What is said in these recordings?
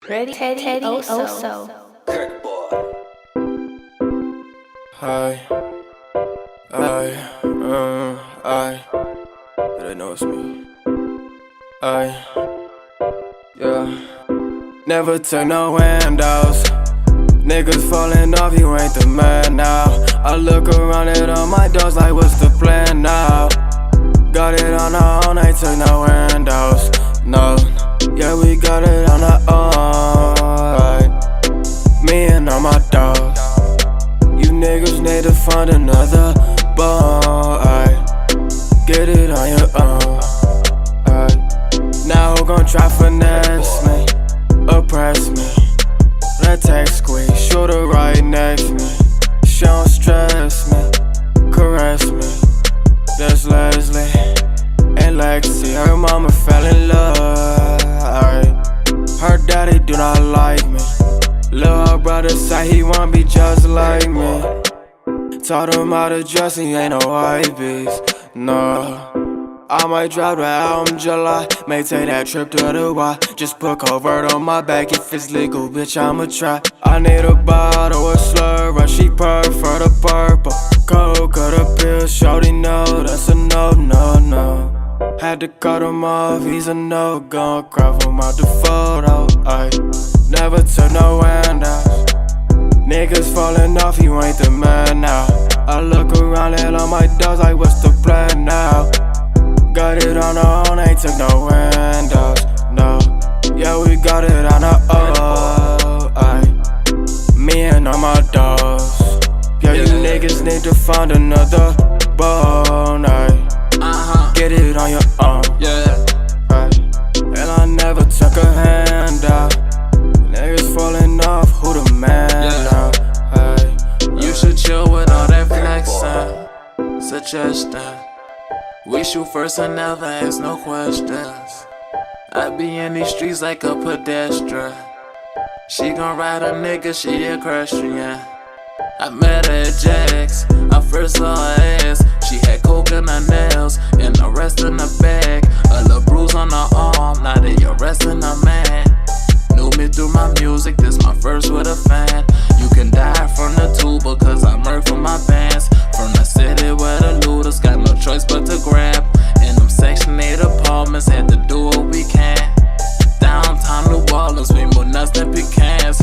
Teddy Oso. Hi, I, but I know it's me. Yeah. Never took no handouts. Niggas falling off, you ain't the man now. I look around at all my dogs like, what's the plan now? Got it on our own, ain't took no handouts. No, yeah, we got it on our own. Me and all my dogs. You niggas need to find another boy. Get it on your own. Now who gon' try finesse me, oppress me? That text squeeze, shooter right next to me. She don't stress me, caress me. That's Leslie and Lexi. Her mama fell in love. Her daddy do not like me. Lil' brother say he wanna be just like me. Taught him how to dress, he ain't no hype beast. No, I might drop the album July. May take that trip to the Y. Just put covert on my back. If it's legal, bitch, I'ma try. I need a bottle of slur, she prefer the purple. Coke or the pill, shorty know that's a no. Had to cut him off, he's a no. Gon' cry from out the photo. Never took no handouts. Niggas falling off, you ain't the man now. I look around at all my dogs like, what's the plan now? Got it on our own, ain't took no handouts. No, yeah, we got it on our own. Me and all my dogs. Yeah, you niggas need to find another bone. Get it on your own. And I never took a handout. Niggas falling off, who the man now? You should chill with all that flexing. Suggestion. We shoot first and never ask no questions. I be in these streets like a pedestrian. She gon' ride a nigga, she equestrian. I met her at Jack's, I first saw her ass. She had coke in her nails, and the rest in her bag. A little bruise on her arm, now they arresting her man. Knew me through my music, this my first with a fan. You can die from the tuba, cause I murk from my pants. From the city where the looters got no choice but to grab. In them Section 8 apartments, had to do what we can. Downtown New Orleans, we more nuts than pecans.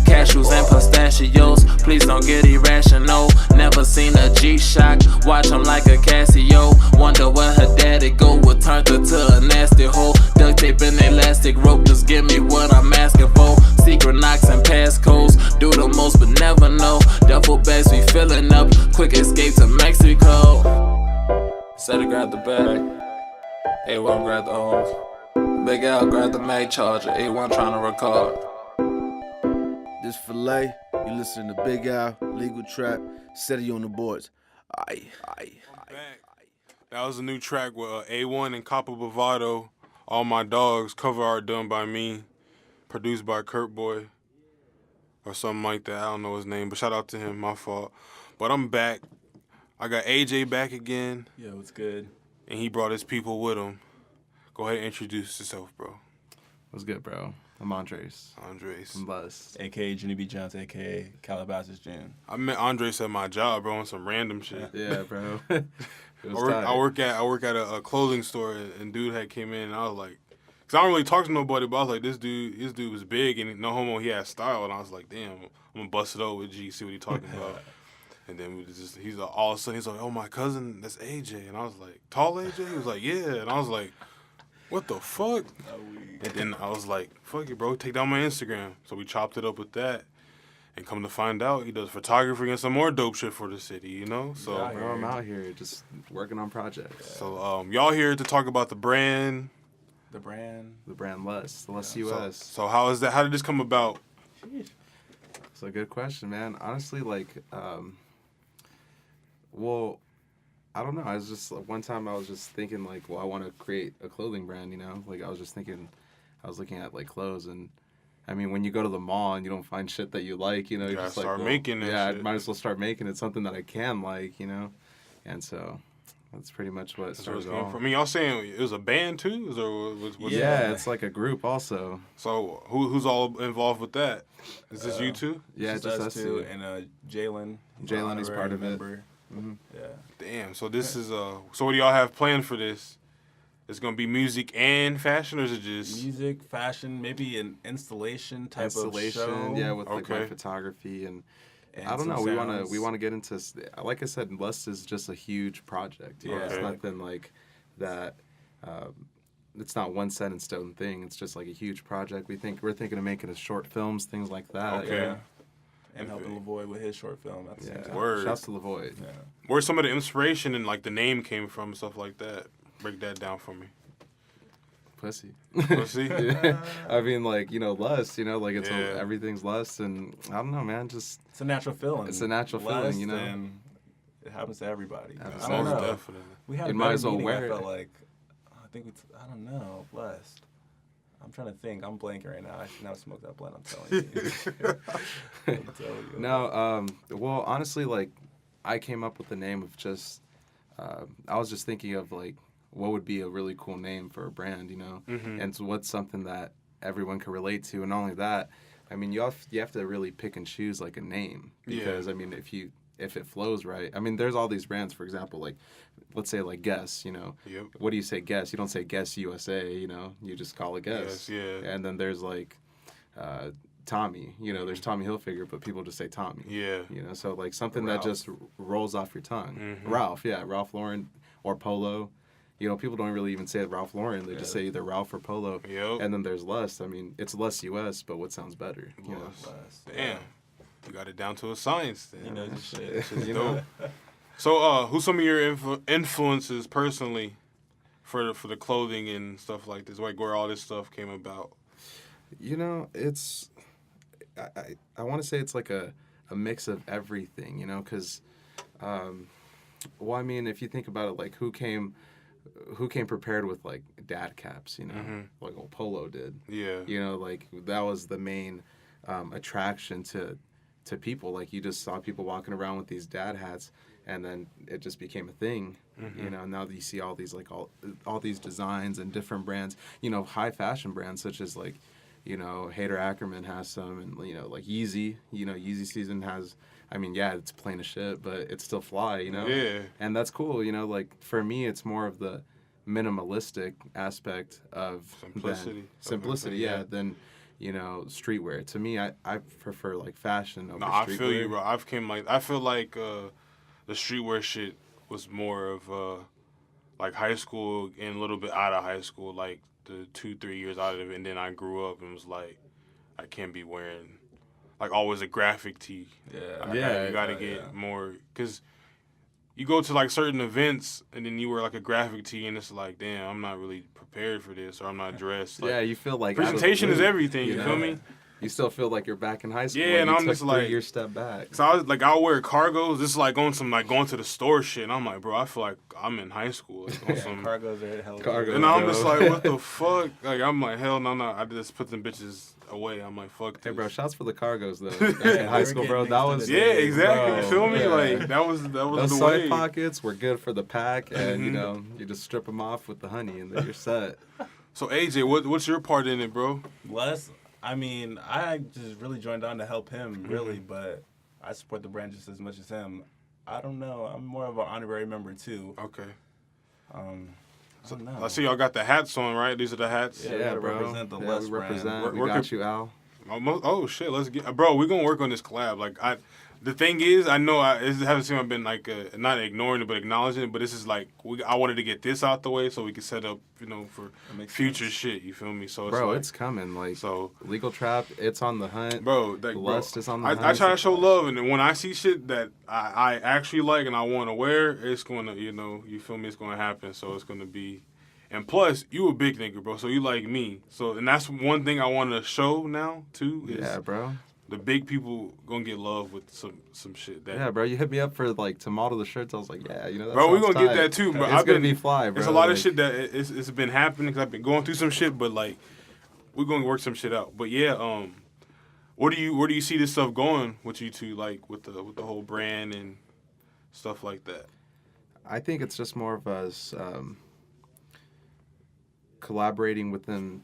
Cashews and pistachios, please don't get irrational. Never seen a G-Shock, watch him like a Casio. Wonder where her daddy go, would turn her to a nasty hole. Duct tape and elastic rope, just give me what I'm asking for. Secret knocks and passcodes, do the most but never know. Duffel bags we filling up, quick escape to Mexico. Said to grab the bag, A1 grab the arms. Big Al grab the mag charger, A1 trying to record. This filet, you listen to Big Al, Legal Trap, Steady on the boards. I'm back. That was a new track with A1 and Copper Bravado. All My Dogs, cover art done by me, produced by Kurt Boy, or something like that. I don't know his name, but shout out to him, my fault. But I'm back. I got AJ back again. Yo, what's good? And he brought his people with him. Go ahead and introduce yourself, bro. What's good, bro? I'm Andres. I'm Buzz. A.K.A. Jenny B. Jones, a.k.a. Calabasas June. I met Andres at my job, bro, on some random shit. Yeah, bro. I work at a clothing store, and dude had came in, and I was like, cause I don't really talk to nobody, but I was like, this dude was big, and no homo, he had style, and I was like, damn, I'm gonna bust it over with G, see what he talking about. And then all of a sudden he's like, oh, my cousin, that's AJ, and I was like, tall AJ? He was like, yeah, and I was like, what the fuck? And then I was like, fuck it, bro, take down my Instagram. So we chopped it up with that. And come to find out, he does photography and some more dope shit for the city, you know? So, yeah, bro, I'm out here just working on projects. So y'all here to talk about the brand. The brand Less US. So how is that? How did this come about? It's a good question, man. Honestly, like, well, I don't know. I was just, one time I was just thinking, like, well, I want to create a clothing brand, you know? Like, I was looking at, like, clothes, and, I mean, when you go to the mall and you don't find shit that you like, you know, you're just like, start making it. Yeah, shit. I might as well start making it something that I can like, you know? And so, That's pretty much what That's where it started it came all. from. I mean, y'all saying it was a band too? Yeah, it's like a group also. So who's all involved with that? Is this you two? Yeah, just us two. and Jalen. Jalen is honorary part of it. member. Yeah. Damn. So this is So what do y'all have planned for this? It's gonna be music and fashion, or is it just Music, fashion, maybe an installation type Installation, of show. yeah, with like my Okay. photography and and I don't know. some We sounds. want to get into. Like I said, Lust is just a huge project. You know, it's Okay. nothing like that. It's not one set in stone thing. It's just like a huge project. We're thinking of making it short films, things like that. Okay. Yeah. And helping Lavoy with his short film at the same Yeah. time. Word. Shouts to Lavoy. Yeah. where some of the inspiration and like the name came from, and stuff like that? Break that down for me. Pussy. Let's see. Yeah. I mean, like, lust. Like it's Yeah. everything's lust, and I don't know, man. Just It's a natural feeling. It's a natural feeling, you know? And it happens to everybody. I Absolutely. don't Most know. definitely. We had You a might better as well meeting, wear I it. felt like, I think I don't know, blessed. I'm trying to think. I'm blanking right now. I should not smoke that blunt. I'm telling you. I'm telling you. No, well, honestly, like, I came up with the name of just, I was just thinking of, like, what would be a really cool name for a brand, Mm-hmm. and so what's something that everyone can relate to, and not only that, I mean, you have to really pick and choose, like, a name, because, Yeah. I mean, if it flows right, I mean, there's all these brands, for example, like, let's say, like, Guess, Yep. what do you say, Guess? You don't say Guess USA, you just call it Guess. Yes, yeah. And then there's, like, Tommy, there's Tommy Hilfiger, but people just say Tommy. Yeah. So like something Ralph. that just rolls off your tongue. Mhm. Ralph Lauren or Polo. People don't really even say Ralph Lauren. They just say either Ralph or Polo. Yep. And then there's Lust. I mean, it's Lust US, but what sounds better? Blessed. Damn. You got it down to a science. Then. You know this shit. Shit's dope. So, who's some of your influences personally for the clothing and stuff like this? Like where all this stuff came about? It's I want to say it's like a mix of everything, because well, I mean, if you think about it, like who came prepared with like dad caps, Mhm. like old Polo did. Yeah. Like that was the main attraction to people. Like you just saw people walking around with these dad hats, and then it just became a thing. Mhm. Now that you see all these like all these designs and different brands, high fashion brands such as like, Hader Ackerman has some, and like Yeezy, Yeezy season has. I mean, yeah, it's plain as shit, but it's still fly, Yeah. And that's cool, like for me, it's more of the minimalistic aspect of Simplicity. yeah, than streetwear. To me, I prefer like fashion over No, streetwear. I feel you, bro. I feel like the streetwear shit was more of like high school and a little bit out of high school, like the 2-3 years out of it, and then I grew up and was like, I can't be wearing like always a graphic tee. Yeah. You gotta get more, because you go to like certain events and then you wear like a graphic tee and it's like, damn, I'm not really prepared for this, or I'm not dressed. Like, Yeah, you feel like out of the presentation is loop, everything. You feel me? You still feel like you're back in high school. Yeah, like and you I'm took just like 3 years step back. So I was like, I'll wear cargos. This is like going to the store shit. And I'm like, bro, I feel like I'm in high school. Like, on some, Cargos are hell. Cargos. and I'm bro. just like, what the fuck? Like, I'm like, hell no. I just put them bitches away. I'm like, fuck this. Hey, bro, shouts for the cargos though. Back in high we're school, getting bro. niggas That to was the Yeah, days, exactly. bro. You feel me? Yeah. Like that was Those the side way. pockets were good for the pack, and Mhm. you just strip them off with the honey, and then you're set. So AJ, what's your part in it, bro? Bless. I mean, I just really joined on to help him, Mm-hmm. really, but I support the brand just as much as him. I don't know. I'm more of an honorary member too. Okay. I don't know. I see y'all got the hats on, right? These are the hats. Yeah, we gotta represent the yeah, Lust we brand. represent. We Work got it- you, Al. Oh shit, let's get, bro. We're gonna work on this collab. Like the thing is, I know I haven't seen I've been like not ignoring it, but acknowledging it. But this is like I wanted to get this out the way so we can set up, for makes future sense. shit. You feel me? So it's Bro, like, it's coming. Like so, Legal Trap, it's on the hunt. bro. Like, Lust is on the I hunt. try to show love, and then when I see shit that I actually like and I want to wear, it's gonna, you feel me? It's gonna happen. So it's gonna be. And plus, you a big nigga, bro. So you like me. So, and that's one thing I want to show now too. Is Yeah, bro. the big people gonna get love with some shit. That, Yeah, bro. You hit me up for like to model the shirts. I was like, yeah, that bro, we sounds gonna get tight. that too. But It's gonna be fly, bro. There's a lot of Like, shit that it's been happening because I've been going through some shit. But like, we're gonna work some shit out. But yeah, where do you see this stuff going with you two? Like with the whole brand and stuff like that. I think it's just more of us collaborating within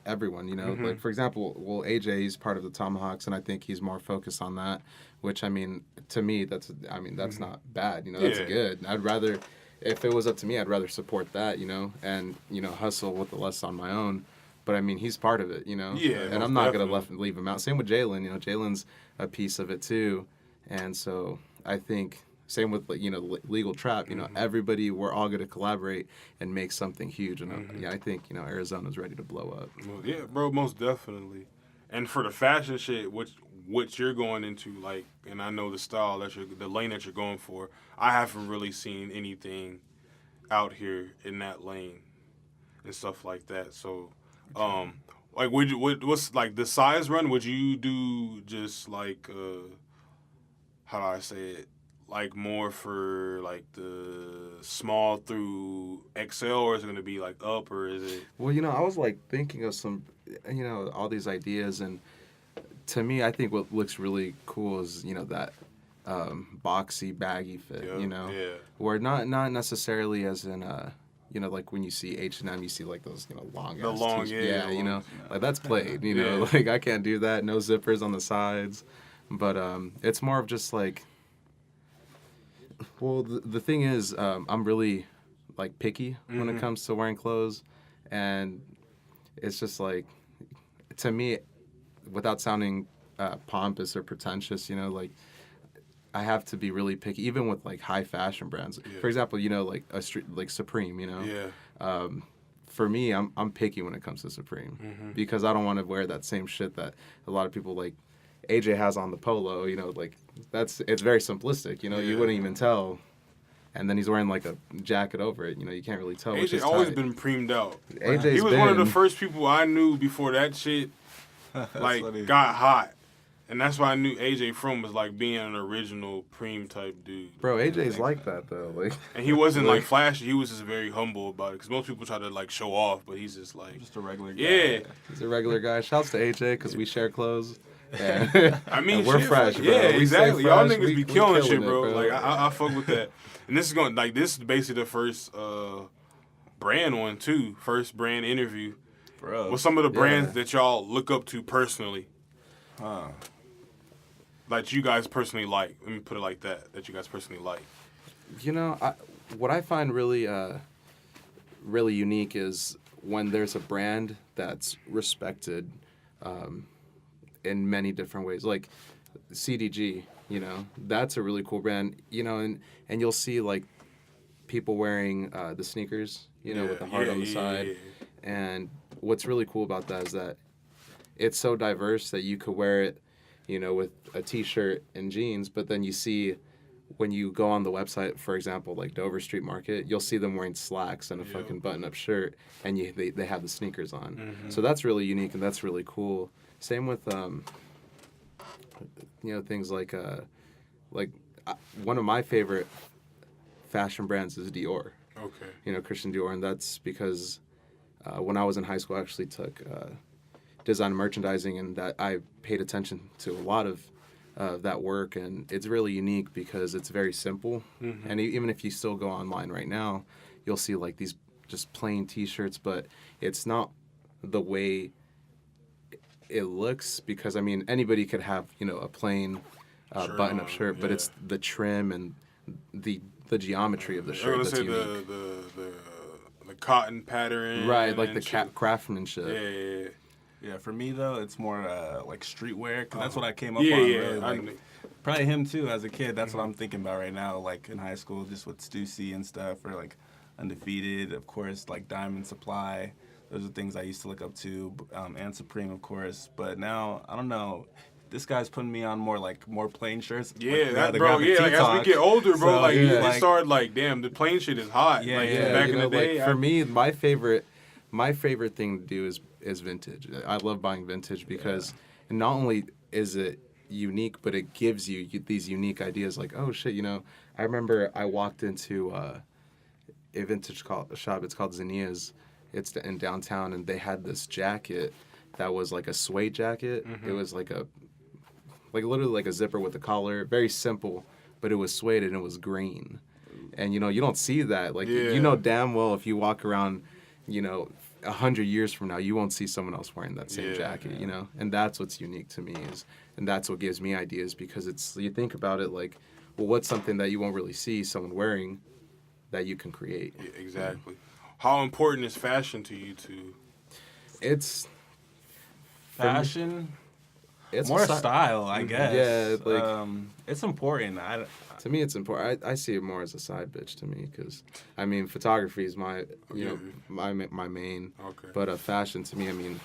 everyone, you know. Like, for example, well, AJ, he's part of the Tomahawks, and I think he's more focused on that, which, I mean, to me, that's not bad, you know, that's good. I'd rather, if it was up to me, I'd rather support that, you know, and, you know, hustle with the less on my own. But, I mean, he's part of it, you know. Yeah, and I'm not going to leave him out. Same with Jalen, you know, Jalen's a piece of it, too. And so I think... Same with, you know, Legal Trap. You know, everybody, we're all going to collaborate and make something huge. And I think, you know, Arizona's ready to blow up. Well, yeah, bro, most definitely. And for the fashion shit, which you're going into, like, and I know the style the lane that you're going for. I haven't really seen anything out here in that lane and stuff like that. So, like, what's like the size run? Would you do just like, how do I say it? Like more for like the small through XL, or is it going to be like up, or is it? Well, you know, I was like thinking of some, you know, all these ideas, and to me, I think what looks really cool is, you know, that boxy, baggy fit, you know, where not necessarily as in you know, like when you see H&M, you see like those, you know, long you know, like that's played, you know, like I can't do that, no zippers on the sides, but it's more of just like. Well, the thing is, I'm really, like, picky when it comes to wearing clothes, and it's just, like, to me, without sounding pompous or pretentious, you know, like, I have to be really picky, even with, like, high fashion brands. Yeah. For example, you know, like, like Supreme, you know? Yeah. For me, I'm picky when it comes to Supreme, because I don't want to wear that same shit that a lot of people, like, AJ has on the polo, you know, like, it's very simplistic, you know, you wouldn't even tell. And then he's wearing, like, a jacket over it, you know, you can't really tell. AJ always been preamed out. He was one of the first people I knew before that shit, like, got hot. And that's why I knew AJ from was, like, being an original preem type dude. Bro, AJ's like that, though. Like, and he wasn't, like, flashy. He was just very humble about it. Because most people try to, like, show off, but he's just, like... Just a regular guy. Yeah. He's a regular guy. Shouts to AJ, because we share clothes. Yeah. I mean, we're fresh, bro. Yeah, exactly. Fresh, Y'all niggas be killing shit, it, bro. Like, I fuck with that. And this is basically the first brand one, too. First brand interview. Bro. With some of the brands that y'all look up to personally. Like, you guys personally like. Let me put it like that. That you guys personally like. You know, what I find really, really unique is when there's a brand that's respected in many different ways. Like CDG, you know, that's a really cool brand. You know, and you'll see like people wearing the sneakers, you know, with the heart on the side. Yeah. And what's really cool about that is that it's so diverse that you could wear it, you know, with a t-shirt and jeans, but then you see when you go on the website, for example, like Dover Street Market, you'll see them wearing slacks and a fucking button-up shirt, and they have the sneakers on. So that's really unique, and that's really cool. Same with, you know, things like one of my favorite fashion brands is Dior. Okay. You know, Christian Dior, and that's because when I was in high school, I actually took design and merchandising, and that I paid attention to a lot of that work, and it's really unique because it's very simple. And even if you still go online right now, you'll see like these just plain t-shirts, but it's not the way it looks, because I mean anybody could have, you know, a plain button-up shirt, but it's the trim and the geometry of the shirt that's unique. The cotton pattern, right? Like the craftsmanship. Yeah. Yeah, for me though, it's more like streetwear, because that's what I came up on. Really. Like, probably him too as a kid. That's what I'm thinking about right now. Like in high school, just with Stussy and stuff, or like Undefeated, of course, like Diamond Supply. Those are things I used to look up to, and Supreme, of course. But now, I don't know. This guy's putting me on more plain shirts. Yeah, like, bro. Yeah, like as we get older, bro, so, it started like, damn, the plain shit is hot. Yeah, like, yeah. Back in the day, like, for me, my favorite thing to do is vintage. I love buying vintage because not only is it unique, but it gives you these unique ideas. Like, oh shit, you know, I remember I walked into a vintage shop. It's called Zinnia's. It's in downtown, and they had this jacket that was like a suede jacket. It was like literally like a zipper with a collar. Very simple, but it was suede and it was green. And, you know, you don't see that. Like, you know damn well if you walk around, you know, 100 years from now, you won't see someone else wearing that same jacket, you know? And that's what's unique to me and that's what gives me ideas because you think about it like, well, what's something that you won't really see someone wearing that you can create? Yeah, exactly. How important is fashion to you two? It's... Fashion... It's more style, I guess. Yeah, like it's important. To me, it's important. I see it more as a side bitch to me because, I mean, photography is my my main. Okay. But fashion to me, I mean,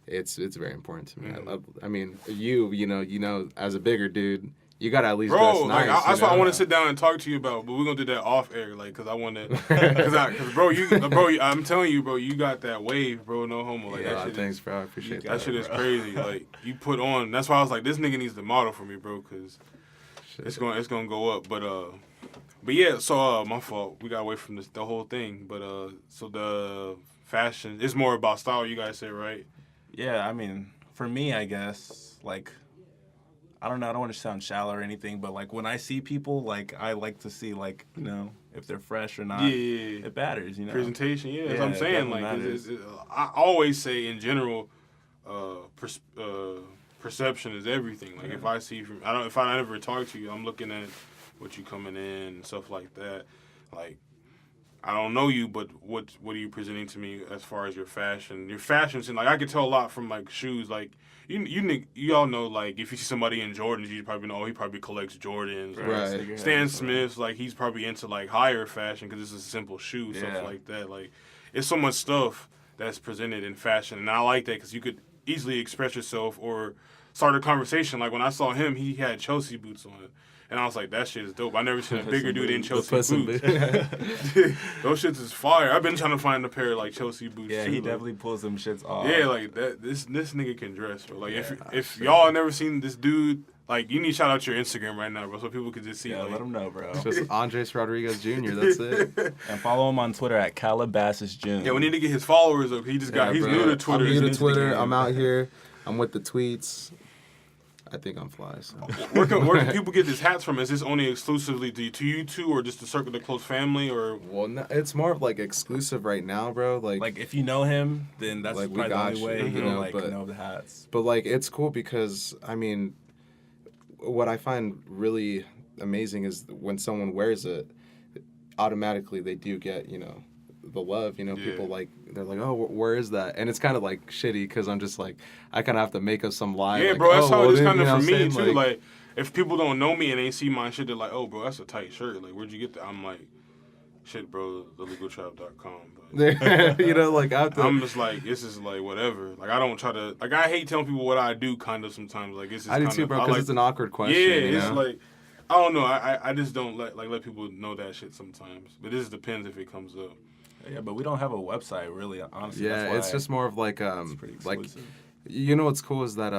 it's very important to me. I mean, you know, as a bigger dude, you gotta at least dress nice. Like that's what I want to sit down and talk to you about. But we're gonna do that off air, like, cause I want to, cause bro, I'm telling you, bro, you got that wave, bro. No homo. Like, yeah, thanks, bro. I appreciate that. That shit is crazy. Like, you put on. That's why I was like, this nigga needs to model for me, bro, cause it's gonna go up. But yeah. So my fault. We got away from the whole thing. But so the fashion is more about style. You guys say, right? Yeah. I mean, for me, I guess like. I don't know, I don't want to sound shallow or anything, but, like, when I see people, like, I like to see, like, you know, if they're fresh or not. Yeah. It matters, you know. Presentation, yeah. That's what I'm saying. Like, I always say, in general, perception is everything. Like, if I see if I never talk to you, I'm looking at what you coming in and stuff like that. Like, I don't know you, but what are you presenting to me as far as your fashion? Your fashion, like, I could tell a lot from, like, shoes, like, you all know, like, if you see somebody in Jordans, you probably know, he probably collects Jordans. Right. Stan Smith's, like, he's probably into, like, higher fashion because it's a simple shoe, stuff like that. Like, it's so much stuff that's presented in fashion, and I like that because you could easily express yourself or start a conversation. Like, when I saw him, he had Chelsea boots on it. And I was like, that shit is dope. I never seen a bigger dude in Chelsea boots. Those shits is fire. I've been trying to find a pair of, like, Chelsea boots, yeah, too. he definitely pulls them shits off. Yeah, like, that. This nigga can dress, bro. Like, if y'all never seen this dude, like, you need to shout out your Instagram right now, bro, so people can just see. Yeah, like, let them know, bro. It's just Andres Rodriguez Jr., that's it. And follow him on Twitter at Calabasas June. Yeah, we need to get his followers up. He's new to Twitter. I'm new to Twitter. I'm out here. I'm with the tweets. I think I'm fly. So. Where can people get these hats from? Is this only exclusively to you two, or just to circle the close family, or? Well, no, it's more of like exclusive right now, bro. Like if you know him, then that's like, probably the only way you know, know the hats. But like, it's cool because I mean, what I find really amazing is when someone wears it, automatically they do get, you know, the love, you know, people like, they're like, oh, where is that? And it's kind of like shitty because I'm just like, I kind of have to make up some lie. Yeah, like, bro, that's how it is kind of for me, too. Like, if people don't know me and they see my shit, they're like, oh, bro, that's a tight shirt. Like, where'd you get that? I'm like, shit, bro, thelegaltrap.com. But you know, like, I'm just like, this is like, whatever. Like, I don't try to, like, I hate telling people what I do kind of sometimes. Like, it's just I do too, bro, because it's an awkward question. Yeah, you it's know? like, I don't know. I just don't let people know that shit sometimes. But this depends if it comes up. Yeah, but we don't have a website, really, honestly. Yeah, that's why it's just more of like, it's pretty like, exclusive. you know what's cool is that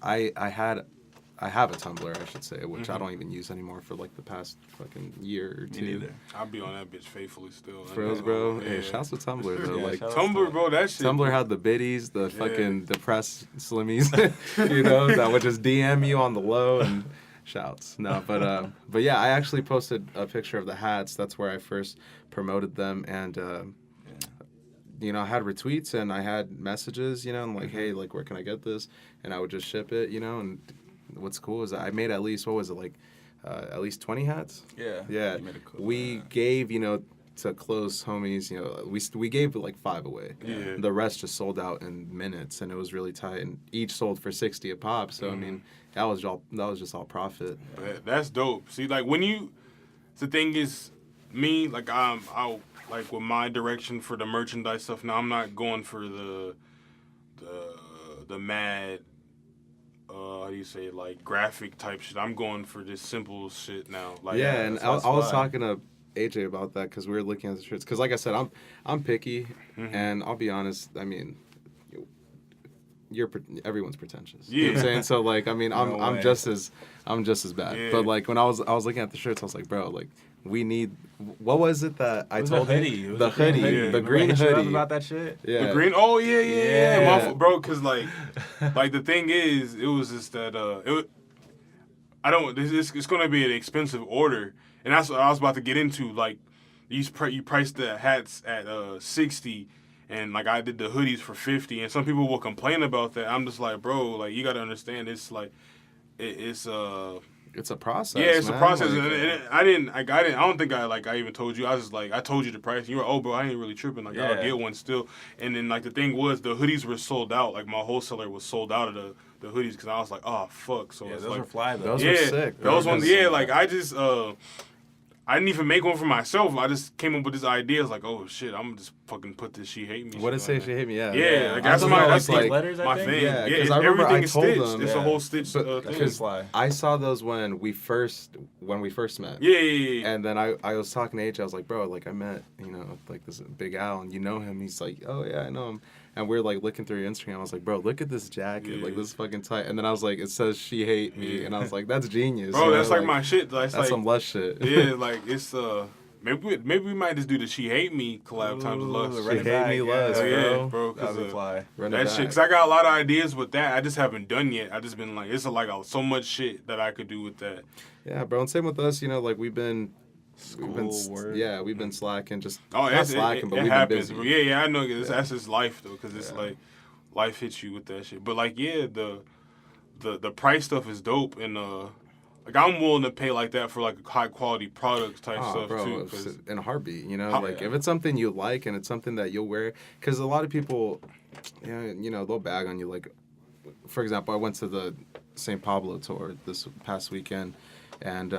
I have a Tumblr, I should say, which I don't even use anymore for like the past fucking year or two. Me neither. I'll be on that bitch faithfully still. Frills, bro. Yeah. Hey, shouts to Tumblr though. Yeah, like Tumblr, bro, that shit. Tumblr had the biddies, the fucking depressed slimmies, you know, that would just DM you on the low and shouts. No, but yeah, I actually posted a picture of the hats. That's where I first promoted them, and you know, I had retweets and I had messages, you know, and like, hey, like, where can I get this? And I would just ship it, you know. And what's cool is I made at least, what was it, like, at least 20 hats? Yeah. Yeah. You made it cool. We gave, you know, to close homies, you know, we gave like 5 away. Yeah. The rest just sold out in minutes, and it was really tight. And each sold for 60 a pop. So I mean, that was just all profit. That's dope. See, like the thing is, me, like I'll like with my direction for the merchandise stuff. Now I'm not going for the mad. How do you say it, like graphic type shit? I'm going for this simple shit now. Like, yeah, and I was talking to AJ about that because we were looking at the shirts. Because like I said, I'm picky, and I'll be honest. I mean, everyone's pretentious. Yeah. You know what I'm saying? So like, I mean, I'm just as bad. Yeah. But like when I was looking at the shirts, I was like, bro, like we need. What was it that I told him? The hoodie, the green hoodie. About that shit. Yeah. The green. Oh yeah. Bro, because like the thing is, it was just that I don't. It's going to be an expensive order, and that's what I was about to get into. Like, you price the hats at 60, and like I did the hoodies for 50, and some people will complain about that. I'm just like, bro, like you got to understand, it's like it's It's a process. yeah, it's man. a process. Like, And I don't think I even told you. I was just like, I told you the price. And you were, oh, bro, I ain't really tripping. Like, I'll get one still. And then, like, the thing was, the hoodies were sold out. Like, my wholesaler was sold out of the hoodies because I was like, oh, fuck. So it's those like, were fly, though. Those were sick. Those ones, like, I just, I didn't even make one for myself. I just came up with this idea. I was like, oh, shit, I'm going to just fucking put this She Hate Me. What did it say? She Hate Me? Yeah. Yeah, like, that's like letters, my thing. Yeah, Yeah, I remember everything I is told stitched. them. It's a whole stitched thing. I saw those when we first met. Yeah. And then I was talking to H. I was like, bro, like I met, like this Big Al, and you know him. He's like, oh yeah, I know him. And we're like looking through your Instagram. I was like, bro, look at this jacket. Like this is fucking tight. And then I was like, it says She Hate Me, and I was like, that's genius. Bro, that's like my shit. That's like some lush shit. Yeah, like it's maybe we might just do the She Hate Me collab times of lust. She Hate Me lust, bro. Yeah, bro. Cause that shit. Cause I got a lot of ideas with that. I just haven't done yet. I just been like, it's like so much shit that I could do with that. Yeah, bro. And same with us. Like we've been slacking. Just not slacking, but we've happens. been busy. Yeah, I know. That's just life though, because it's like life hits you with that shit. But like, yeah, the price stuff is dope, and like I'm willing to pay like that for like high quality products type stuff bro, too. In a heartbeat, if it's something you like and it's something that you'll wear, because a lot of people, they'll bag on you. Like, for example, I went to the St. Pablo tour this past weekend, and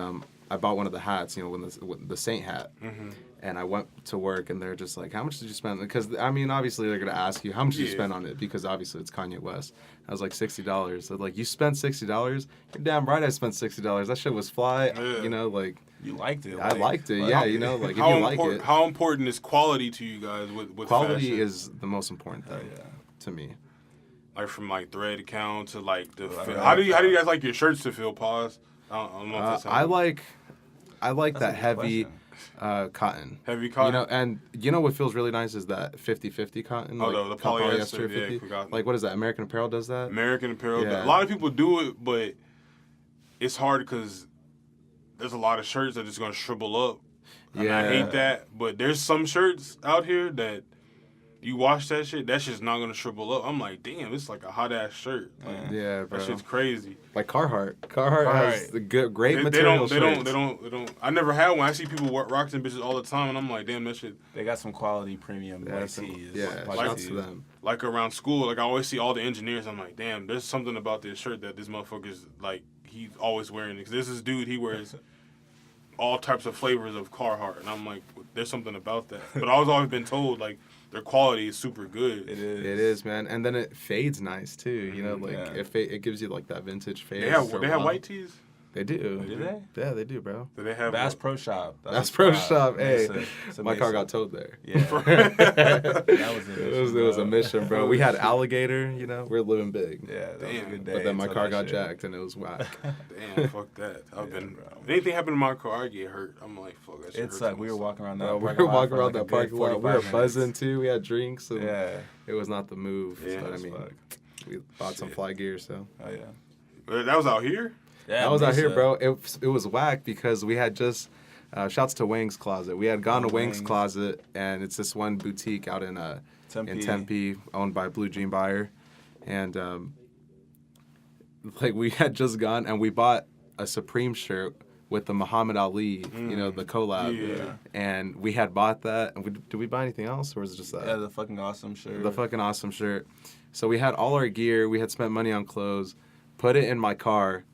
I bought one of the hats, when the Saint hat. Mm-hmm. And I went to work, and they're just like, how much did you spend? Because, I mean, obviously, they're going to ask you, how much did you spend on it? Because, obviously, it's Kanye West. I was like, $60. They're like, you spent $60? You're damn right I spent $60. That shit was fly. You liked it. I liked it, like, if you like it. How important is quality to you guys with quality fashion? is the most important thing to me. Like, from, like, thread count to, like, the fit. How do you guys like your shirts to feel, Pause? I don't know if that's I like that heavy... cotton. Heavy cotton? And what feels really nice is that 50-50 cotton. Oh, like, the polyester 50. Like, what is that? American Apparel does that? American Apparel. Yeah. A lot of people do it, but it's hard because there's a lot of shirts that are just going to shrivel up. And I hate that. But there's some shirts out here that you wash that shit's not going to shrivel up. I'm like, damn, it's like a hot-ass shirt. Like, bro. That shit's crazy. Like Carhartt. Carhartt has the great material They don't. I never had one. I see people rock them bitches all the time, and I'm like, damn, that shit. They got some quality premium tees. Shouts to them. Like around school, like I always see all the engineers. I'm like, damn, there's something about this shirt that this motherfucker's like, he's always wearing it. 'Cause this is dude, he wears all types of flavors of Carhartt, and I'm like, there's something about that. But I was always been told like their quality is super good. It is, man. And then it fades nice too. It gives you like that vintage fade. They have white tees. They do. Do they? Yeah, they do, bro. Do they have Bass Pro Shop? Bass Pro Shop. Hey, my car got towed there. Yeah, that was it was a mission, bro. We had alligator. We're living big. Yeah, that was a good day. But then my car got jacked and it was whack. Damn, fuck that. Anything happened to my car, I get hurt. I'm like, fuck that shit. It's like we were walking around that. We were walking around that parking lot. We were buzzing too. We had drinks. And it was not the move. Yeah, but I mean, we bought some fly gear. So. Oh yeah. That was out here. Yeah, that was out here, bro. It was whack because we had just shouts to Wang's Closet. We had gone to Wang's Closet, and it's this one boutique out in Tempe, owned by Blue Jean Buyer, and we had just gone and we bought a Supreme shirt with the Muhammad Ali, the collab. Yeah. And we had bought that. And did we buy anything else, or was it just that? Yeah, the fucking awesome shirt. The fucking awesome shirt. So we had all our gear. We had spent money on clothes. Put it in my car.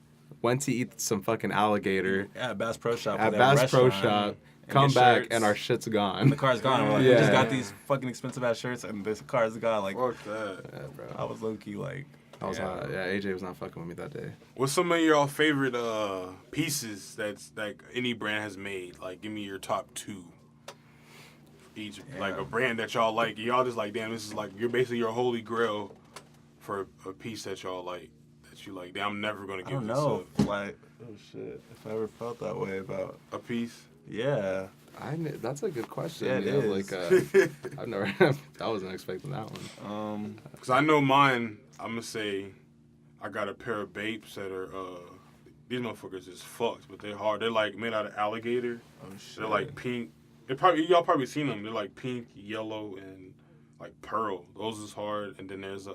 Went to eat some fucking alligator. Yeah, at Bass Pro Shop. At Bass Pro Shop. Come back and our shit's gone. And the car's gone. We're like, we just got these fucking expensive ass shirts and this car's gone. Like, fuck that. Yeah, bro. I was low key like. AJ was not fucking with me that day. What's some of your favorite pieces that's like any brand has made? Like, give me your top 2. Each, like a brand that y'all like. Y'all just like, damn, this is like you're holy grail for a piece that y'all like. You like, damn, I'm never gonna give this up. Like, oh shit, if I ever felt that way about a piece. Yeah, that's a good question. Yeah, it is. Like, I've never. I wasn't expecting that one. Cause I know mine. I'm gonna say, I got a pair of Bapes that are these motherfuckers is fucked, but they're hard. They're like made out of alligator. Oh shit. They're like pink. Y'all probably seen them. They're like pink, yellow, and like pearl. Those is hard. And then there's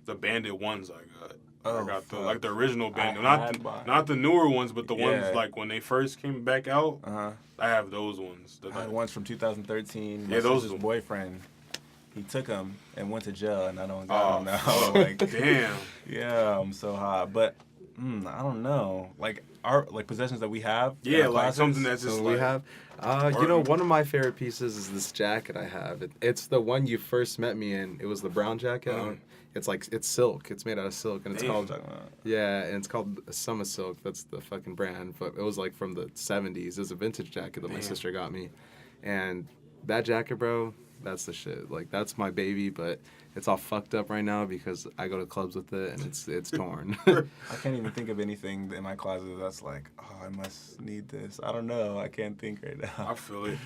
the banded ones I got. I got the original bandit, not the newer ones, but the ones like when they first came back out. I have those ones. I had ones from 2020. Yeah, those. His boyfriend, he took them and went to jail, and I don't got them now. Like, damn. Yeah, I'm so hot, but I don't know. Like our possessions that we have. Yeah, like classes, something that's just we like. have. You know, one of my favorite pieces is this jacket I have. It's the one you first met me in. It was the brown jacket. It's silk. It's made out of silk, and it's called and it's called Summer Silk. That's the fucking brand. But it was like from the 70s. It was a vintage jacket that my sister got me, and that jacket, bro, that's the shit. Like that's my baby, but it's all fucked up right now because I go to clubs with it and it's torn. I can't even think of anything in my closet that's like, oh, I must need this. I don't know. I can't think right now. I feel it.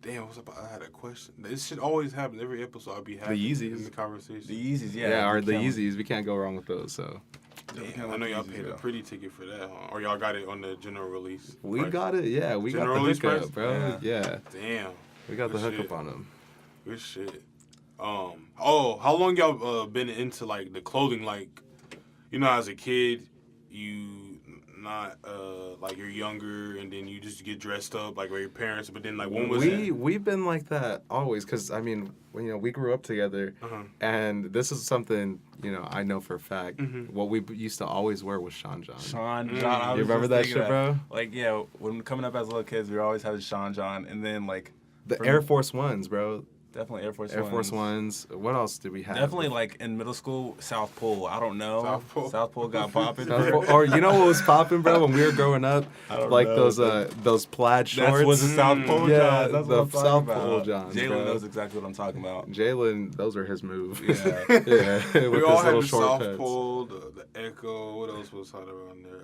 Damn, I had a question. This shit always happens every episode. I'll be happy The Yeezys. in the conversation. The Yeezys, yeah. Yeah, or the Yeezys. We can't go wrong with those. So. Damn, I know y'all paid a pretty ticket for that, huh? Or y'all got it on the general release? We price? got it. Yeah, we General got the release hookup, price? bro. Yeah. Damn. We got the Good hookup shit. on them. Good shit. How long y'all been into like the clothing? Like, you know, as a kid, you not like you're younger and then you just get dressed up like with your parents. But then like when was it? We've been like that always because I mean we grew up together and this is something I know for a fact. What we used to always wear was Sean John. Sean John. You remember that shit, bro? Like yeah, when coming up as little kids, we always had a Sean John, and then like the Air Force Ones, bro. Definitely Air Force Ones. What else did we have? Definitely like in middle school, South Pole. I don't know. South Pole got popping. Or you know what was popping, bro? When we were growing up, like those plaid shorts. That was the South Pole Johns. That's the what I'm South talking Pole about. Johns. Jalen knows exactly what I'm talking about. Jalen, those are his moves. Yeah. Yeah. We all had the South Pole, the Echo. What else was hot around there?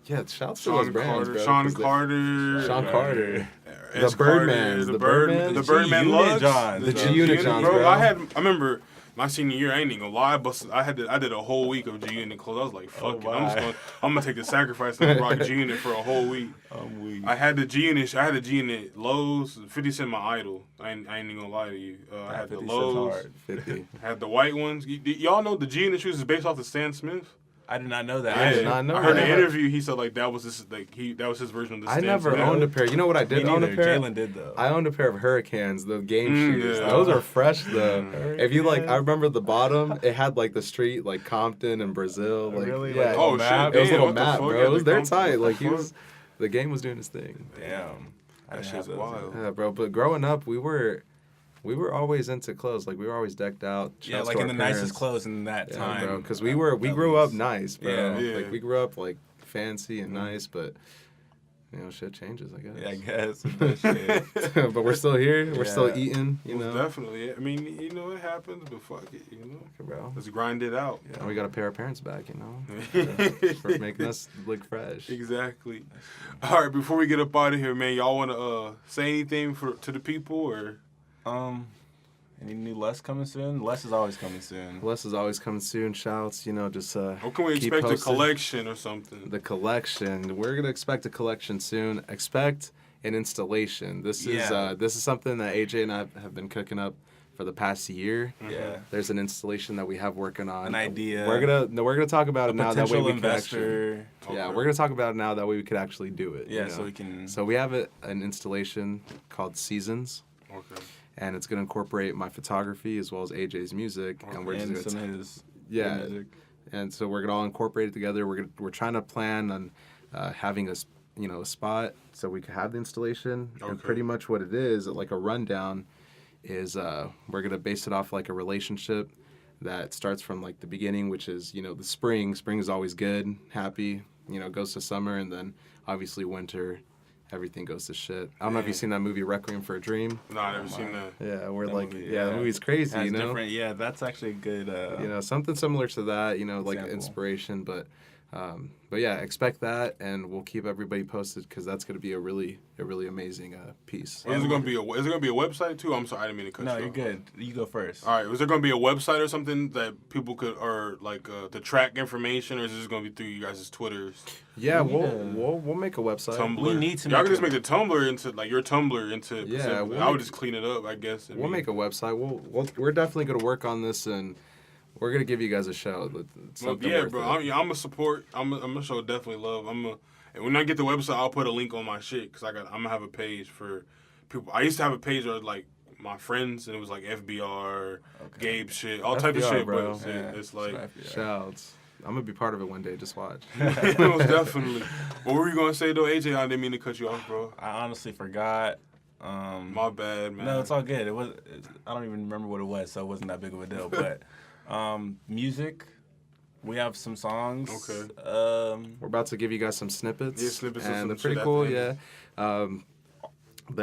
Yeah, shouts to those brands, bro. Sean Carter. The Birdman. The Birdman lugs. The G-Unit Johns, bro. I remember my senior year, I ain't even gonna lie, I did a whole week of G-Unit clothes. I was like, fuck it. I'm gonna take the sacrifice and rock G-Unit for a whole week. I'm weak. I had the G-Unit Lows. 50 Cent my idol. I ain't even gonna lie to you. I had the Lows. 50. I had the white ones. Y'all know the G-Unit shoes is based off of Stan Smith? I did not know that. I did not know I heard that. an interview. He said like that was his version of the. I never owned a pair. You know what I did own a pair? Jalen did though. I owned a pair of Hurricanes, the game shoes. Yeah. Those are fresh though. If you I remember the bottom. It had like the street, like Compton and Brazil. Like really? yeah, Oh shit! it was a little what the map, fuck? bro. It was their tight. What Like the the game was doing his thing. Damn. That shit's wild. Yeah, bro. But growing up, we were always into clothes. Like we were always decked out. Yeah, Shouts like to in the our nicest parents. clothes in that time. bro. Because we grew up nice, bro. Yeah. Like we grew up like fancy and nice, but shit changes, I guess. Yeah, I guess. That shit. But we're still here. We're still Yeah. eating. Most definitely. I mean, it happens, but fuck it. Bro. Let's grind it out. And we got to pay our parents back, for making us look fresh. Exactly. All right, before we get up out of here, man, y'all want to say anything to the people or? Any new Les coming soon? Les is always coming soon. Les is always coming soon. Shouts, just What can we keep expect? posted. A collection or something? The collection. We're gonna expect a collection soon. Expect an installation. This is something that AJ and I have been cooking up for the past year. Yeah. There's an installation that we have working on. An idea. We're gonna talk about it now. That way we can actually. investor. Yeah, we're gonna talk about it now. That way we could actually do it. Yeah, so we can. So we have an installation called Seasons. Okay. And it's gonna incorporate my photography as well as AJ's music, and we're and just some of his music. And so we're gonna all incorporate it together. We're trying to plan on having a spot so we can have the installation. Okay. And pretty much what it is, like a rundown, is we're gonna base it off like a relationship that starts from like the beginning, which is the spring. Spring is always good, happy. Goes to summer, and then obviously winter. Everything goes to shit. I don't know if you've seen that movie Requiem for a Dream. No, I never seen that. Yeah, we're That like, movie, the movie's crazy, Different, yeah, that's actually a good. something similar to that, like example. inspiration. But But yeah, expect that, and we'll keep everybody posted because that's going to be a really amazing piece. Is it gonna be a website too? I'm sorry, I didn't mean to cut you No, off. you're good. You go first. All right, was there gonna be a website or something that people could, or like to track information, or is this gonna be through you guys' Twitters? Yeah, we'll make a website. Tumblr. We need to Y'all make can just a- make the Tumblr into like your Tumblr into. Yeah, I would just clean it up, I guess. We'll make a website. We're definitely going to work on this, and we're going to give you guys a show. It's something yeah, worth bro. it. I'm a support. I'm a show definitely love. And when I get the website, I'll put a link on my shit because I'm gonna have a page for people. I used to have a page where like my friends, and it was like FBR, Gabe shit, all type of FBR, shit. bro. But it's like Shouts. I'm going to be part of it one day. Just watch. most definitely. What were you gonna say though, AJ? I didn't mean to cut you off, bro. I honestly forgot. My bad, man. No, it's all good. I don't even remember what it was, so it wasn't that big of a deal. But music, we have some songs. Okay. We're about to give you guys some snippets. Yeah, snippets of and some they're pretty shit cool. at the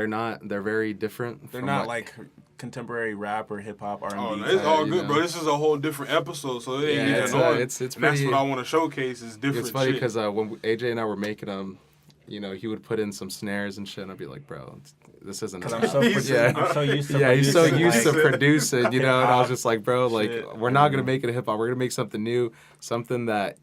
Yeah. They're very different. They're from not like contemporary rap or hip hop R&B. Oh, no, it's all you good, know. bro. This is a whole different episode, so it ain't Yeah, even on. it's and that's pretty- what I want to showcase is different. It's funny shit. because when AJ and I were making them, he would put in some snares and shit, and I'd be like, bro, this isn't. Because I'm so used to Yeah, he's so producing, used to like, producing, and I was just like, bro, like, shit. we're not gonna make it a hip hop. We're gonna make something new, something that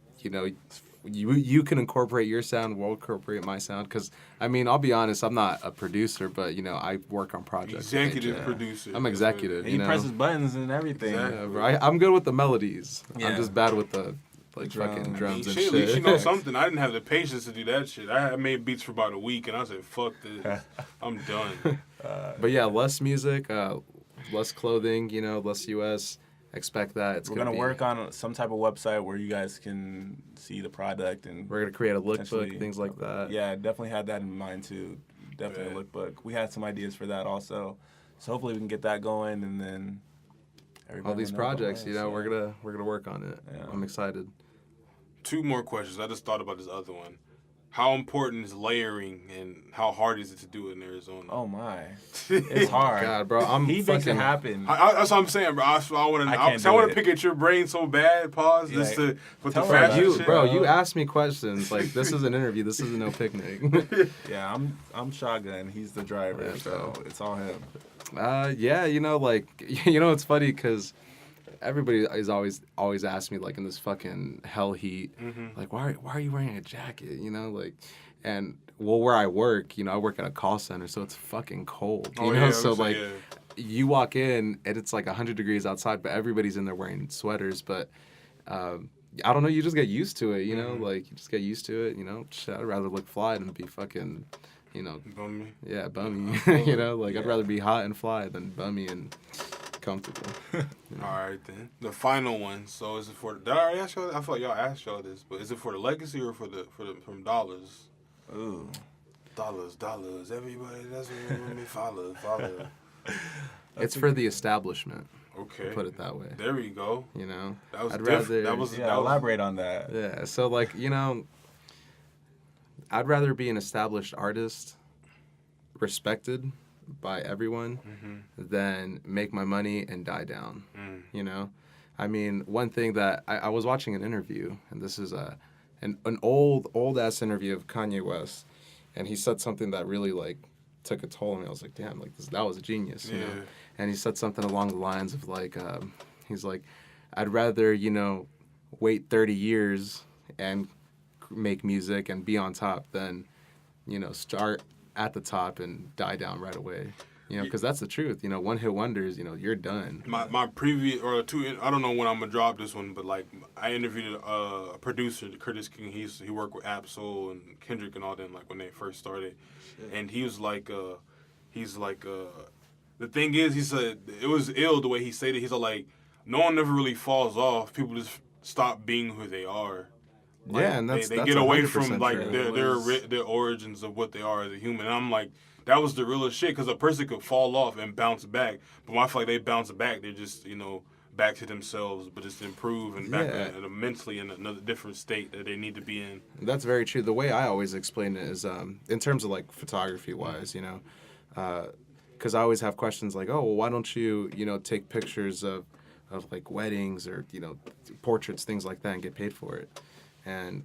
you can incorporate your sound. We'll incorporate my sound. Because I mean, I'll be honest, I'm not a producer, but I work on projects. with executive AJ. producer. I'm executive. And he presses buttons and everything. Yeah, bro, I'm good with the melodies. Yeah. I'm just bad with the fucking Drums. drums and Shit, at least shit. you know something. I didn't have the patience to do that shit. I made beats for about a week, and I said, "Fuck this, I'm done." But yeah, less music, less clothing, less US. Expect that. It's We're gonna work on some type of website where you guys can see the product, and We're gonna create a lookbook, potentially- things like that. Yeah, definitely had that in mind too. Definitely Yeah. a lookbook. We had some ideas for that also, so hopefully we can get that going, and then everybody All these will know about projects, it, so- we're gonna work on it. Yeah. I'm excited. 2 more questions. I just thought about this other one. How important is layering, and how hard is it to do it in Arizona? Oh my, it's hard. God, bro, I'm He makes it fucking happen. That's what I'm saying, bro. I want can't to. I do want to it. pick at your brain so bad. Pause. Yeah. Just to put the Tell her about fashion it. shit. you asked me questions. Like, this is an interview. This isn't no picnic. Yeah, I'm shotgun. He's the driver, Yeah, so bro. it's all him. Yeah, it's funny because everybody is always asked me, like, in this fucking hell heat, like, why are you wearing a jacket? And where I work, I work at a call center, so it's fucking cold. So like, you walk in and it's like 100 degrees outside, but everybody's in there wearing sweaters. But I don't know, you just get used to it. Like, you just get used to it. Shit, I'd rather look fly than be fucking. Bummy. Yeah, bummy. I'd rather be hot and fly than bummy and comfortable. All right then. The final one. So is it for? Did I already ask y'all? I feel like y'all asked y'all this, but is it for the legacy or for the from dollars? Ooh. Dollars. Everybody, that's what me follow. It's for the establishment. Okay. Put it that way. There we go. That was I'd different. rather. That was Yeah, elaborate on that. Yeah. So like, I'd rather be an established artist, respected by everyone, than make my money and die down. I mean, one thing that I was watching an interview, and this is an old ass interview of Kanye West, and he said something that really like took a toll on me. I was like, damn, like that was a genius, you know. And he said something along the lines of like, he's like, I'd rather wait 30 years and make music and be on top than start at the top and die down right away. Because that's the truth. One hit wonders. You're done. My previous I don't know when I'm gonna drop this one, but like I interviewed a producer, Curtis King. He worked with Absol and Kendrick and all them like when they first started, and he was like, the thing is, he said it was ill the way he said it. He's like, no one ever really falls off. People just stop being who they are. Like, yeah, and that's they that's get away from 100% like true. their origins of what they are as a human. And I'm like, that was the realest shit, because a person could fall off and bounce back, but when I feel like they bounce back, they're just back to themselves, but just improve and back mentally in another different state that they need to be in. That's very true. The way I always explain it is in terms of like photography wise, because I always have questions like, oh, well, why don't you take pictures of like weddings or portraits, things like that, and get paid for it. And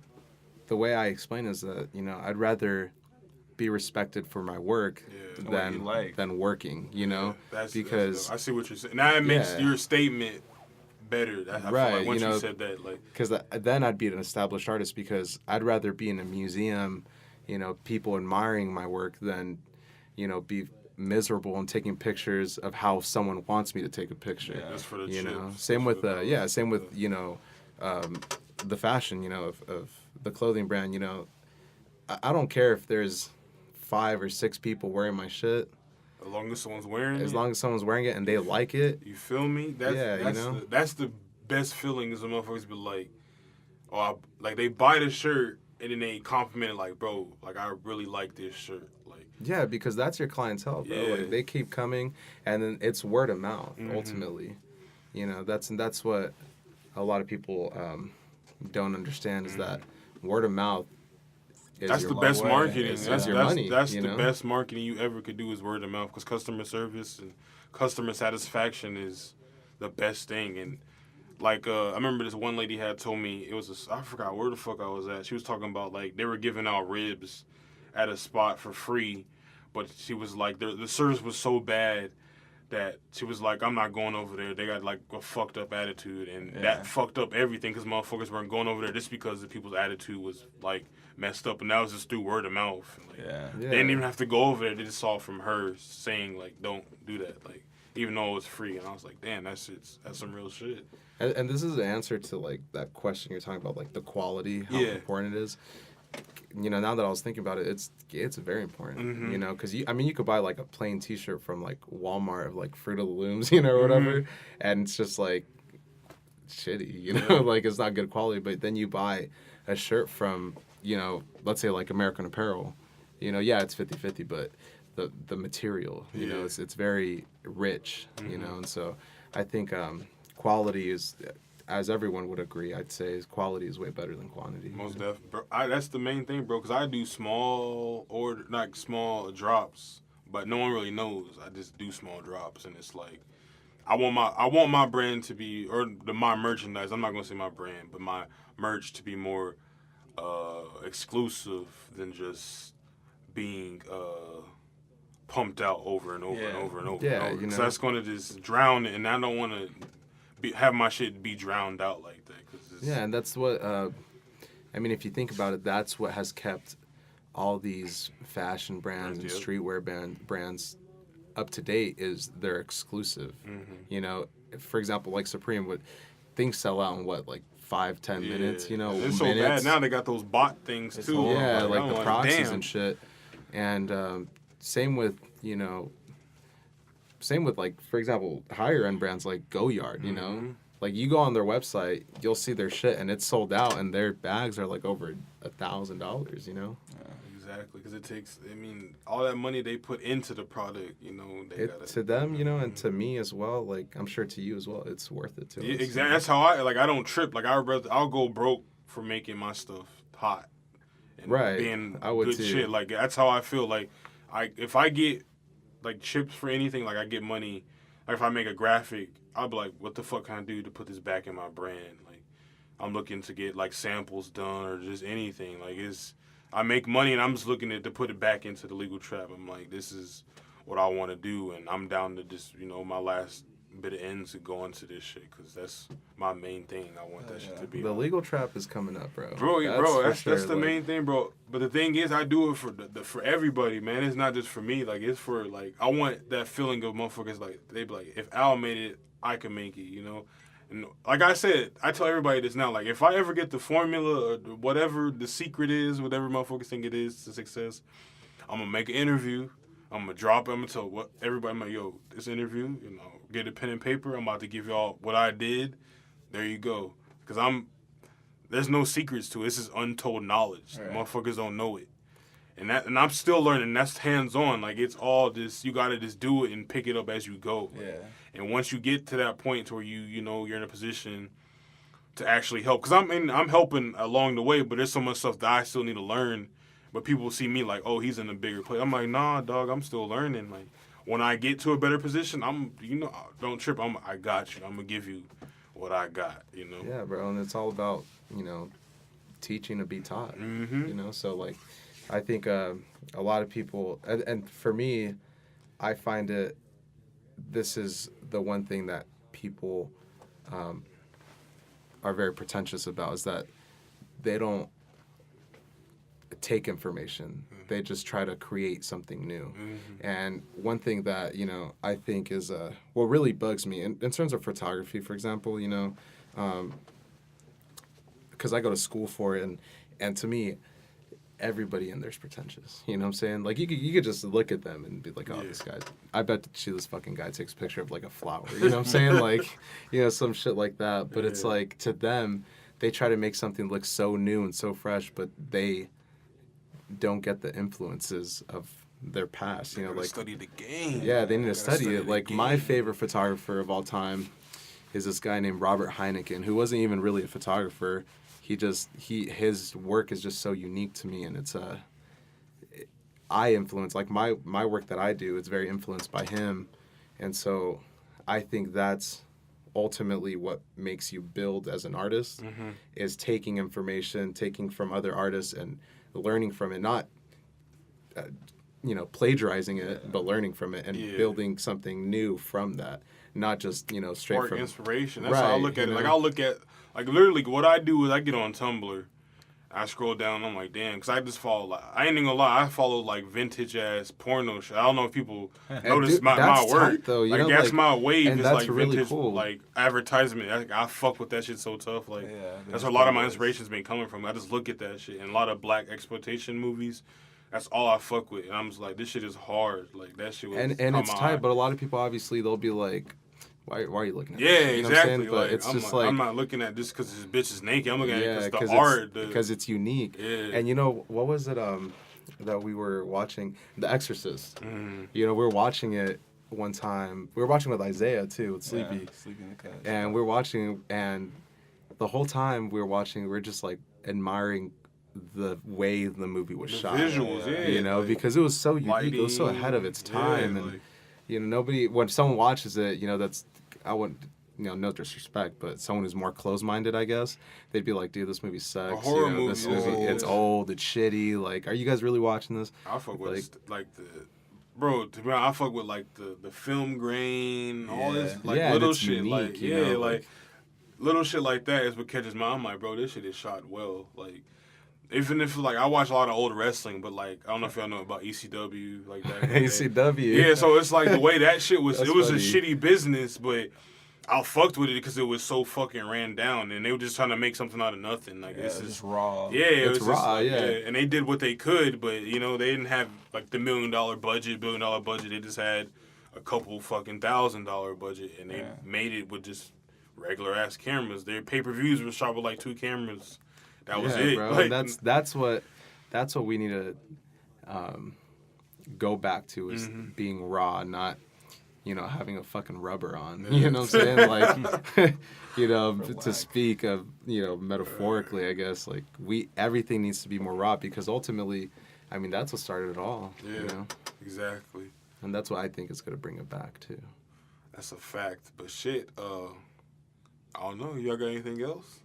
the way I explain is that, you know, I'd rather be respected for my work than working, you know, because I see what you're saying. Now it makes your statement better. I feel like once you said that, like, because then I'd be an established artist, because I'd rather be in a museum, you know, people admiring my work than, you know, be miserable and taking pictures of how someone wants me to take a picture. Yeah, that's for the you chips. know, same with you know, the fashion, you know, of the clothing brand. You know, I don't care if there's 5 or 6 people wearing my shit. As long as someone's wearing it. As long as someone's wearing it and they like it. You feel me? That's the best feeling is the motherfuckers be like, like they buy the shirt and then they compliment it like, bro, like I really like this shirt. Like, yeah, because that's your clientele, bro. Yeah. Like they keep coming, and then it's word of mouth ultimately. You know, that's what a lot of people don't understand is that word of mouth. That's the best marketing. That's your money. That's the best marketing you ever could do is word of mouth, because customer service and customer satisfaction is the best thing. And like I remember this one lady had told me I forgot where the fuck I was at. She was talking about like they were giving out ribs at a spot for free, but she was like the service was so bad that she was like, I'm not going over there. They got like a fucked up attitude, and that fucked up everything because motherfuckers weren't going over there just because the people's attitude was like messed up, and that was just through word of mouth. Like, they didn't even have to go over there. They just saw from her saying like, don't do that, like even though it was free. And I was like, damn, that's some real shit. And this is the answer to like that question you're talking about, like the quality, how important it is. You know, now that I was thinking about it, it's very important. You know, because you could buy like a plain T-shirt from like Walmart of like Fruit of the Looms, you know, or whatever, and it's just like shitty, you know, like it's not good quality. But then you buy a shirt from, you know, let's say like American Apparel, you know, it's 50-50, but the material, you know, it's very rich, you know, and so I think quality is, as everyone would agree, I'd say quality is way better than quantity. Most definitely, bro. That's the main thing, bro. Because I do small drops, but no one really knows. I just do small drops, and it's like I want my brand to be, or my merchandise. I'm not gonna say my brand, but my merch to be more exclusive than just being pumped out over and over and over and over. Yeah, and over. You know, that's gonna just drown it, and I don't want to have my shit be drowned out like that. And that's what, I mean, if you think about it, that's what has kept all these fashion brands and streetwear brands up to date is they're exclusive. You know, for example, like Supreme, things sell out in like 5-10 minutes, you know. It's so bad. Now they got those bot things too. Yeah, like the proxies and shit. And same with, you know, like, for example, higher end brands like Goyard, you know? Like, you go on their website, you'll see their shit, and it's sold out, and their bags are, like, over $1,000, you know? Exactly, because it takes, I mean, all that money they put into the product, you know. To them, you know, and to me as well, like, I'm sure to you as well, it's worth it to us. Exactly. That's how I don't trip. Like, I'll go broke for making my stuff hot. And being I would good too. shit. Like, that's how I feel. Like, if I get, like, chips for anything, like, I get money. Like, if I make a graphic, I'll be like, what the fuck can I do to put this back in my brand? Like, I'm looking to get, like, samples done or just anything. Like, I make money and I'm just looking to put it back into the legal trap. I'm like, this is what I want to do, and I'm down to just, you know, my last bit of ends to go into this shit, because that's my main thing. I want that shit to be the legal trap is coming up, bro. That's the main thing, bro. But the thing is, I do it for everybody, man. It's not just for me. Like, it's for, like, I want that feeling of motherfuckers, like, they be like, if Al made it, I can make it, you know? And like I said, I tell everybody this now, like, if I ever get the formula or whatever the secret is, whatever motherfuckers think it is to success, I'm gonna make an interview. I'm gonna drop it. I'm gonna tell everybody, I'm like, yo, this interview, you know, get a pen and paper. I'm about to give y'all what I did. There you go. Because there's no secrets to it. This is untold knowledge. Right. Motherfuckers don't know it. And I'm still learning. That's hands-on. Like, it's all this, you gotta just do it and pick it up as you go. Yeah. And once you get to that point to where you know, you're in a position to actually help. Because I'm helping along the way, but there's so much stuff that I still need to learn. But people see me like, oh, he's in a bigger place. I'm like, nah, dog, I'm still learning. Like, when I get to a better position, don't trip. I got you. I'm going to give you what I got, you know? Yeah, bro, and it's all about, you know, teaching to be taught. Mm-hmm. You know, so like, I think a lot of people, and for me, I find this is the one thing that people are very pretentious about, is that they don't take information. They just try to create something new. And one thing that, you know, I think is what really bugs me in terms of photography, for example, you know, because I go to school for it, and to me, everybody in there's pretentious. You know what I'm saying? Like, you could just look at them and be like, oh, this guy, I bet you this fucking guy takes a picture of like a flower. You know what I'm saying? Like, you know, some shit like that. But it's like, to them, they try to make something look so new and so fresh, but they don't get the influences of their past. You know, like, study the game. Yeah, they need to study it. Like, my favorite photographer of all time is this guy named Robert Heineken, who wasn't even really a photographer. His work is just so unique to me, and it's I influence, like, my work that I do, it's very influenced by him, and so I think that's ultimately what makes you build as an artist, is taking information, taking from other artists and learning from it, not you know, plagiarizing it, but learning from it and building something new from that, not just, you know, straight Spark from inspiration. That's how I look at it. Like, I'll look at, like, literally what I do is I get on Tumblr, I scroll down, and I'm like, damn, because I just follow, like, I ain't even gonna lie, I follow, like, vintage-ass porno shit. I don't know if people notice dude, my work. Tight, though, you like, know, that's like, my wave, and is, that's like, really vintage, cool. like, advertisement. I fuck with that shit so tough. Like, Yeah, that's where a lot of my inspiration's been coming from. I just look at that shit. And a lot of black exploitation movies, that's all I fuck with. And I'm just like, this shit is hard. Like, that shit was and it's tight, but a lot of people, obviously, they'll be like, why are you looking at yeah, this? You know exactly. what I'm saying? But like, it's I'm just I'm not looking at this because this bitch is naked. I'm looking at it because the it's, art. because it's unique. Yeah. And you know, what was it that we were watching? The Exorcist. Mm-hmm. You know, we were watching it one time. We were watching with Isaiah, too, with Sleepy. Sleepy in the couch. And we were watching, and the whole time we were watching, we were just, like, admiring the way the movie was shot. Visuals, yeah. You know, like, because it was so unique. lighting, It was so ahead of its time. yeah, And, like, you know, nobody, when someone watches it, you know, I wouldn't, you know, no disrespect, but someone who's more closed-minded, I guess, they'd be like, dude, this movie sucks. A horror you know, this movie, movie, it's old, it's shitty. Like, are you guys really watching this? I fuck with, Like, like, the... Bro, to be honest, I fuck with, like, the film grain, all this, like, Yeah, and little it's shit. unique, like, you yeah, know, like, little shit like that is what catches my eye. I'm like, bro, this shit is shot well. Like, even if, like, I watch a lot of old wrestling, but, like, I don't know if y'all know about ECW, like that. ECW. Yeah, so it's like the way that shit was, That's it was funny. a shitty business, but I fucked with it because it was so fucking ran down, and they were just trying to make something out of nothing. Like, It's just raw. yeah, it It's was just raw, like, yeah. And they did what they could, but, you know, they didn't have, like, the $1 million budget, $1 billion budget. They just had a couple fucking $1,000 budget, and they made it with just regular ass cameras. Their pay-per-views were shot with, like, 2 cameras. That was it. Bro. Like, And that's what we need to go back to, is being raw, not, you know, having a fucking rubber on. You know what I'm saying? Like, you know, to speak of, you know, metaphorically, I guess, like, everything needs to be more raw, because ultimately, I mean, that's what started it all. yeah, You know? exactly. And that's what I think is going to bring it back, too. That's a fact. But shit, I don't know. Y'all got anything else?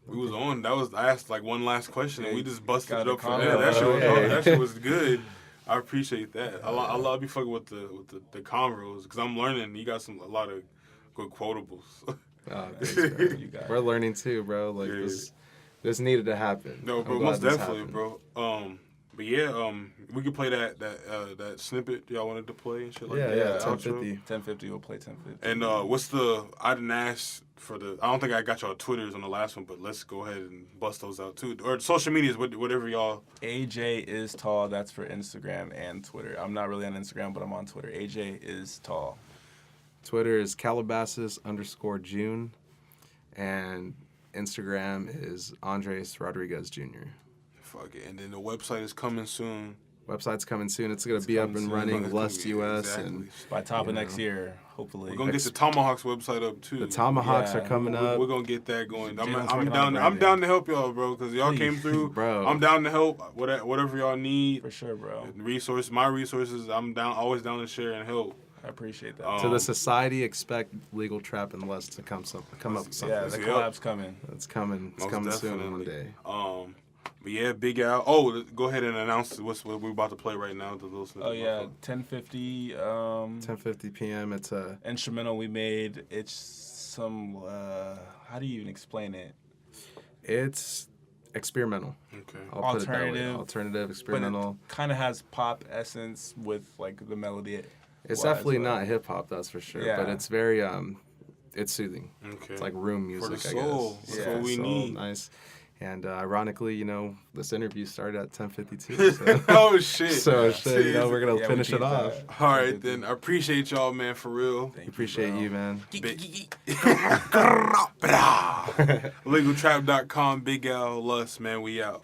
We was on. I asked like one last question, and we just busted it up from there. That shit was good. I appreciate that. I love be fucking with the convos, because I'm learning. You got a lot of good quotables. Thanks, bro. We're learning too, bro. Like, this needed to happen. No, bro, most definitely, bro. But yeah, we could play that snippet y'all wanted to play and shit like that. Yeah, 1050. 1050, we'll play 1050. And I didn't ask for I don't think I got y'all Twitters on the last one, but let's go ahead and bust those out too. Or social medias, whatever y'all. AJ is tall. That's for Instagram and Twitter. I'm not really on Instagram, but I'm on Twitter. AJ is tall. Twitter is Calabasas_June, and Instagram is Andres Rodriguez Jr. Fuck it. And then the website is coming soon. Website's coming soon. It's going to be up and running, Lust US. Exactly. And By top of next year, hopefully. We're going to get the Tomahawks website up too. The Tomahawks are coming up. We're going to get that going. Jalen's I'm working down. on I'm branding. down to help y'all, bro, because y'all Please. came through. Bro. I'm down to help. Whatever y'all need. For sure, bro. My resources. I'm down. Always down to share and help. I appreciate that. To the society, expect Legal Trap and Lust to come up with something. Yeah, the collab's coming. It's coming. It's Most coming soon definitely. one day. But yeah, Big Al. Oh, go ahead and announce what we're about to play right now. To those Oh yeah, 10:50. 10:50 p.m. It's a instrumental we made. It's some. How do you even explain it? It's experimental. Okay. I'll put it that way. Alternative, experimental. Kind of has pop essence with like the melody. It's definitely not hip hop, that's for sure. Yeah. But it's very it's soothing. Okay. It's like room music, For the soul. I guess. That's what we need. Nice. And ironically, this interview started at 10:52. So. Oh shit. So shit, we're gonna finish it off. All right, then. I appreciate y'all, man, for real. Appreciate you, man. LegalTrap.com, Big Al, Lust, man. We out.